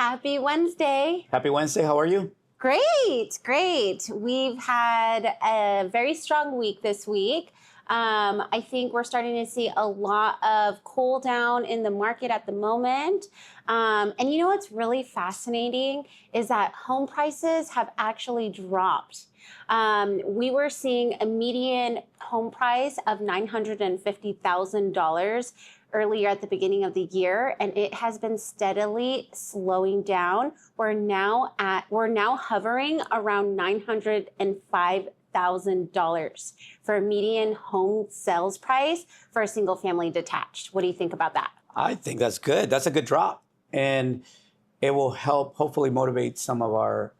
Happy Wednesday. Happy Wednesday. How are you? Great. We've had a very strong week this week. I think we're starting to see a lot of cool down in the market at the moment. And you know what's really fascinating is that home prices have actually dropped. We were seeing a median home price of $950,000 earlier at the beginning of the year, and it has been steadily slowing down. We're now hovering around $905,000 for a median home sales price for a single family detached. What do you think about that? I think that's good. That's a good drop. And it will help hopefully motivate some of our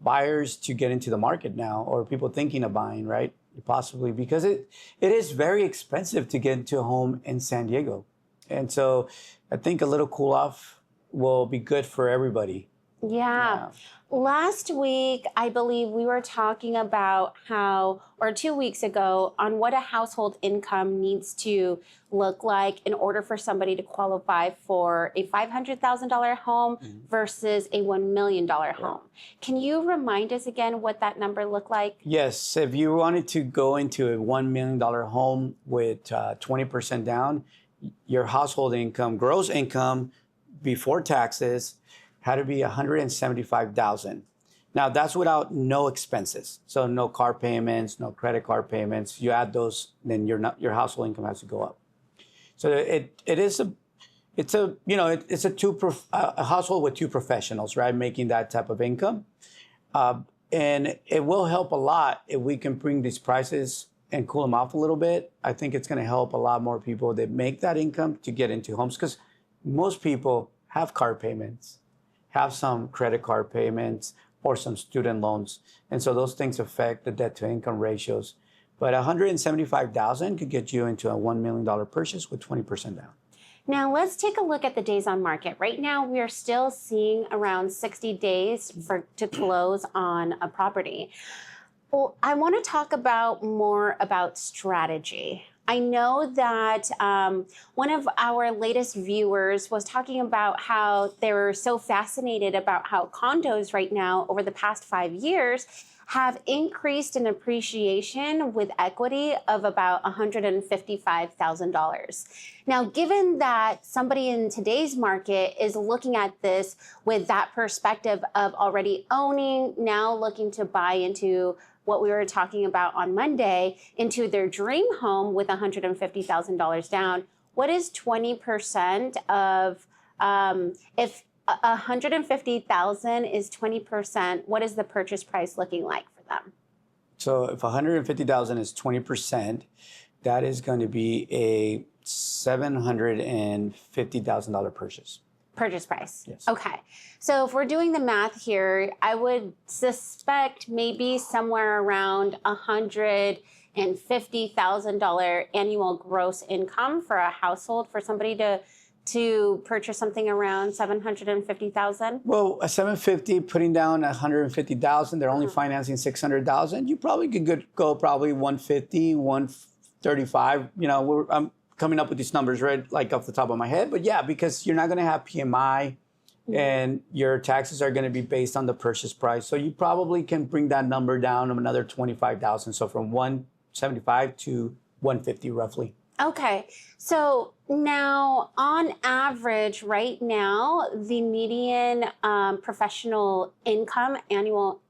buyers to get into the market now, or people thinking of buying, right? Possibly because it is very expensive to get into a home in San Diego. And so I think a little cool off will be good for everybody. Yeah. Last week, I believe we were talking about how, or 2 weeks ago, on what a household income needs to look like in order for somebody to qualify for a $500,000 home versus a $1 million home. Can you remind us again what that number looked like? Yes. If you wanted to go into a $1 million home with 20% down, your household income, gross income before taxes, had to be $175,000. Now that's without no expenses. So no car payments, no credit card payments. You add those, then your household income has to go up. So it's a household with two professionals, right? Making that type of income. And it will help a lot if we can bring these prices and cool them off a little bit. I think it's going to help a lot more people that make that income to get into homes, because most people have car payments, have some credit card payments, or some student loans. And so those things affect the debt to income ratios. But $175,000 could get you into a $1 million purchase with 20% down. Now let's take a look at the days on market. Right now, we are still seeing around 60 days to close on a property. Well, I want to talk more about strategy. I know that one of our latest viewers was talking about how they were so fascinated about how condos right now over the past 5 years have increased in appreciation with equity of about $155,000. Now, given that somebody in today's market is looking at this with that perspective of already owning, now looking to buy into what we were talking about on Monday, into their dream home with $150,000 down, what is 20% of, if $150,000 is 20%, what is the purchase price looking like for them? So if $150,000 is 20%, that is going to be a $750,000 purchase. Purchase price. Yes. Okay. So if we're doing the math here, I would suspect maybe somewhere around $150,000 annual gross income for a household for somebody to purchase something around $750,000. Well, a $750,000 putting down $150,000, they're only financing $600,000. You probably could go probably $150,000, $135,000. You know, I'm coming up with these numbers right like off the top of my head, but yeah, because you're not going to have PMI and your taxes are going to be based on the purchase price. So you probably can bring that number down of another $25,000. So from $175,000 to $150,000 roughly. Okay. So now on average right now, the median professional income, annual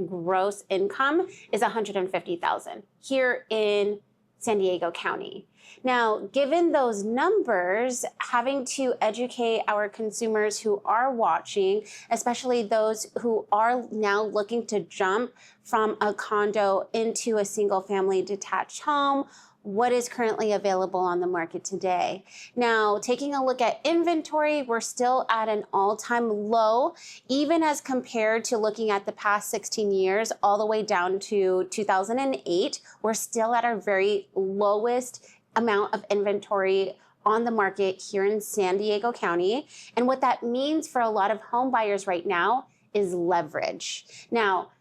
gross income is $150,000 here in San Diego County. Now, given those numbers, having to educate our consumers who are watching, especially those who are now looking to jump from a condo into a single family detached home, what is currently available on the market today. Now, taking a look at inventory, we're still at an all-time low, even as compared to looking at the past 16 years, all the way down to 2008. We're still at our very lowest amount of inventory on the market here in San Diego County. And what that means for a lot of home buyers right now is leverage. Now,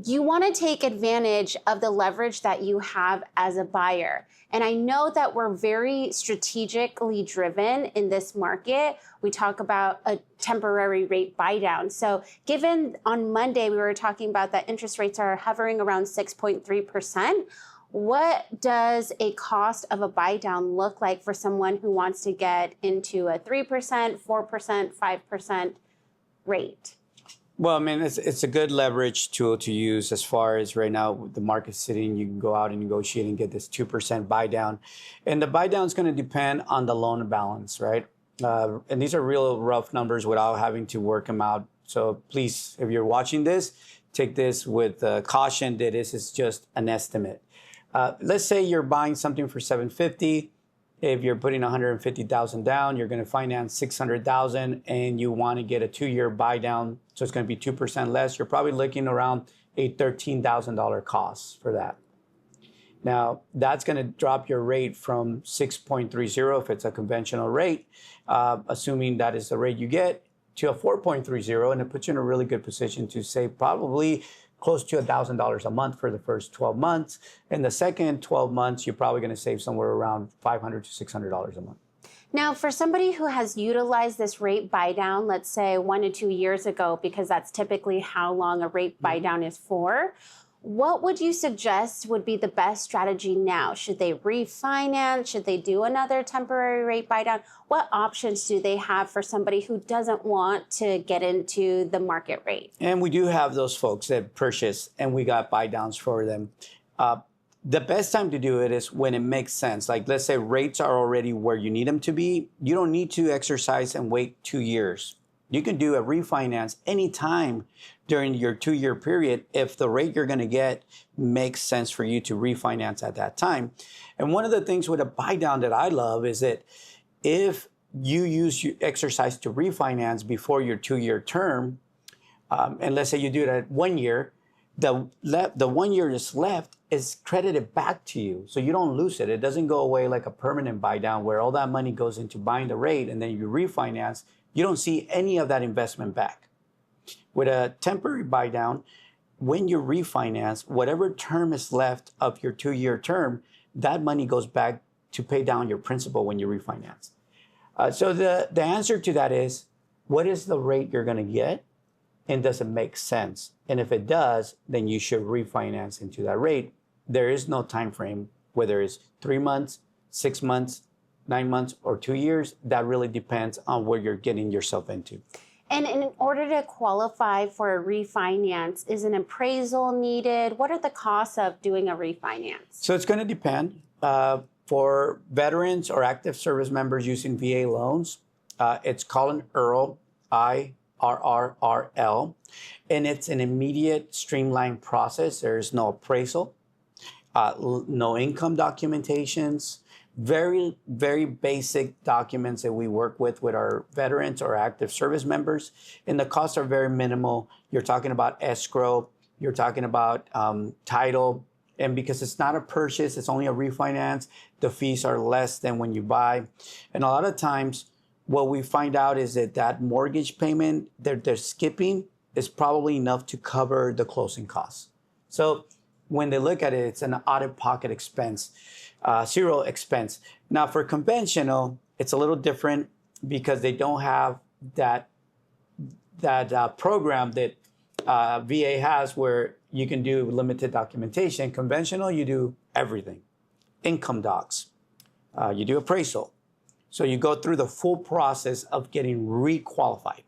you want to take advantage of the leverage that you have as a buyer. And I know that we're very strategically driven in this market. We talk about a temporary rate buy down. So given on Monday, we were talking about that interest rates are hovering around 6.3%. What does a cost of a buy down look like for someone who wants to get into a 3%, 4%, 5% rate? Well, I mean, it's a good leverage tool to use as far as right now the market's sitting. You can go out and negotiate and get this 2% buy down. And the buy down is going to depend on the loan balance, right? And these are real rough numbers without having to work them out. So please, if you're watching this, take this with caution that this is just an estimate. Let's say you're buying something for $750. If you're putting $150,000 down, you're going to finance $600,000, and you want to get a 2-year buy down, so it's going to be 2% less. You're probably looking around a $13,000 cost for that. Now, that's going to drop your rate from 6.30 if it's a conventional rate, assuming that is the rate you get, to a 4.30, and it puts you in a really good position to save probably close to $1,000 a month for the first 12 months. In the second 12 months, you're probably going to save somewhere around $500 to $600 a month. Now, for somebody who has utilized this rate buy down, let's say 1 to 2 years ago, because that's typically how long a rate buy down is for, what would you suggest would be the best strategy now? Should they refinance? Should they do another temporary rate buy down? What options do they have for somebody who doesn't want to get into the market rate? And we do have those folks that purchase, and we got buy downs for them. The best time to do it is when it makes sense. Like, let's say rates are already where you need them to be. You don't need to exercise and wait 2 years. You can do a refinance anytime during your 2-year period if the rate you're going to get makes sense for you to refinance at that time. And one of the things with a buy down that I love is that if you use your exercise to refinance before your 2-year term, and let's say you do it at 1 year, the 1 year that's left is credited back to you. So you don't lose it. It doesn't go away like a permanent buy down where all that money goes into buying the rate and then you refinance. You don't see any of that investment back. With a temporary buy down, when you refinance, whatever term is left of your 2-year term, that money goes back to pay down your principal when you refinance. So the answer to that is, what is the rate you're going to get? And does it make sense? And if it does, then you should refinance into that rate. There is no time frame, whether it's 3 months, 6 months, 9 months, or 2 years. That really depends on what you're getting yourself into. And in order to qualify for a refinance, is an appraisal needed? What are the costs of doing a refinance? So it's going to depend. For veterans or active service members using VA loans, it's called an IRRL, IRRRL, and it's an immediate streamlined process. There's no appraisal, no income documentations, very, very basic documents that we work with our veterans or active service members. And the costs are very minimal. You're talking about escrow, you're talking about title. And because it's not a purchase, it's only a refinance, the fees are less than when you buy. And a lot of times, what we find out is that mortgage payment they're skipping is probably enough to cover the closing costs. So when they look at it, it's an out-of-pocket expense, zero expense. Now for conventional, it's a little different because they don't have that program that VA has where you can do limited documentation. Conventional, you do everything. Income docs, you do appraisal. So you go through the full process of getting requalified.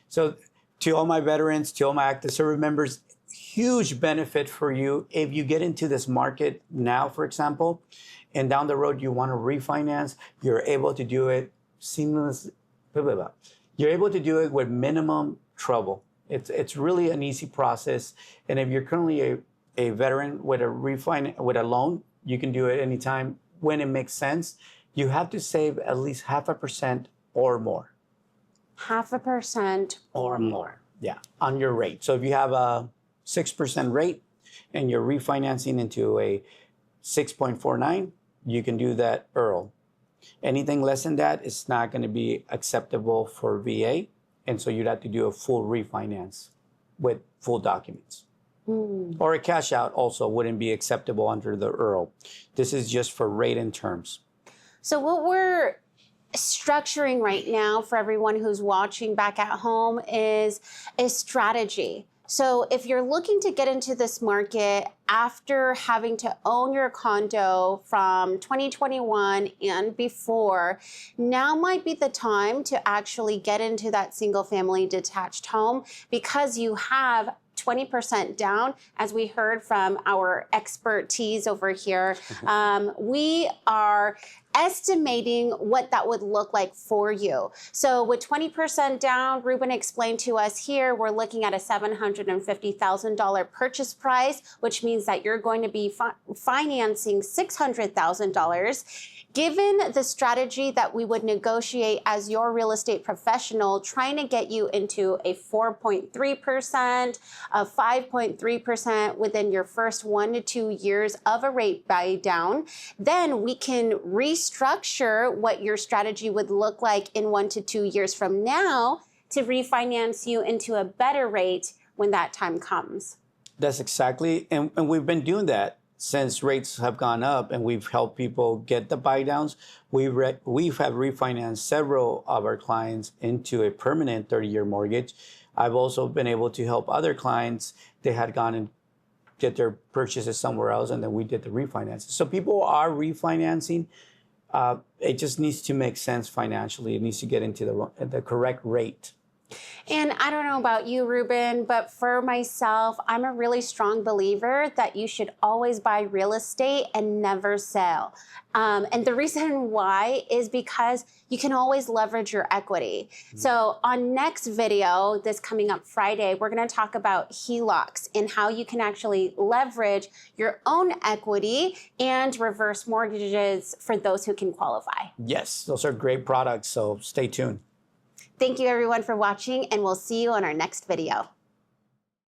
So to all my veterans, to all my active service members, huge benefit for you if you get into this market now, for example, and down the road you want to refinance, you're able to do it seamlessly. You're able to do it with minimum trouble. It's really an easy process. And if you're currently a veteran with a loan, you can do it anytime when it makes sense. You have to save at least 0.5% or more. 0.5% or more. Yeah, on your rate. So if you have a 6% rate and you're refinancing into a 6.49, you can do that IRRL. Anything less than that is not going to be acceptable for VA. And so you'd have to do a full refinance with full documents. Or a cash out also wouldn't be acceptable under the Earl. This is just for rate and terms. So what we're structuring right now for everyone who's watching back at home is a strategy. So if you're looking to get into this market after having to own your condo from 2021 and before, now might be the time to actually get into that single family detached home because you have 20% down, as we heard from our expertise over here. We are estimating what that would look like for you. So with 20% down, Ruben explained to us here, we're looking at a $750,000 purchase price, which means that you're going to be financing $600,000. Given the strategy that we would negotiate as your real estate professional, trying to get you into a 4.3%, a 5.3% within your first 1 to 2 years of a rate buy down, then we can restructure what your strategy would look like in 1 to 2 years from now to refinance you into a better rate when that time comes. That's exactly, and we've been doing that since rates have gone up, and we've helped people get the buy downs. We've refinanced several of our clients into a permanent 30-year mortgage. I've also been able to help other clients. They had gone and get their purchases somewhere else, and then we did the refinance. So people are refinancing. It just needs to make sense financially. It needs to get into the correct rate. And I don't know about you, Ruben, but for myself, I'm a really strong believer that you should always buy real estate and never sell. And the reason why is because you can always leverage your equity. So on next video, this coming up Friday, we're going to talk about HELOCs and how you can actually leverage your own equity and reverse mortgages for those who can qualify. Yes, those are great products, so stay tuned. Thank you everyone for watching, and we'll see you on our next video.